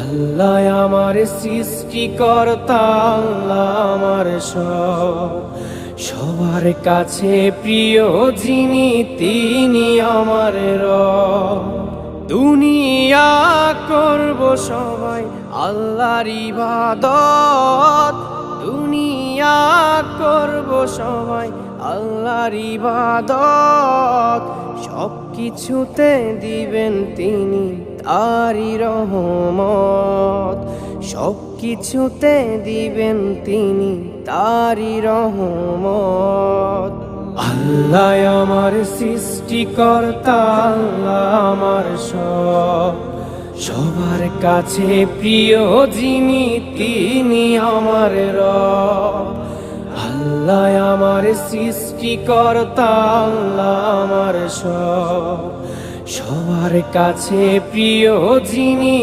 আল্লাহ আমার সৃষ্টিকর্তা, আল্লাহ আমার সবার কাছে প্রিয় যিনি তিনি আমার রব। দুনিয়া করব সবাই আল্লাহর ইবাদত, দুনিয়া করব সবাই আল্লাহর ইবাদত। সব কিছুতে দিবেন তিনি তারি রহমত, সব কিছুতে দিবেন তিনি তারি রহমত। আল্লাহ আমার সৃষ্টিকর্তা, আল্লাহ আমার সবার কাছে প্রিয় যিনি তিনি আমার রব। আল্লাহ আমার সৃষ্টিকর্তা, আল্লাহ আমার সবার কাছে প্রিয় যিনি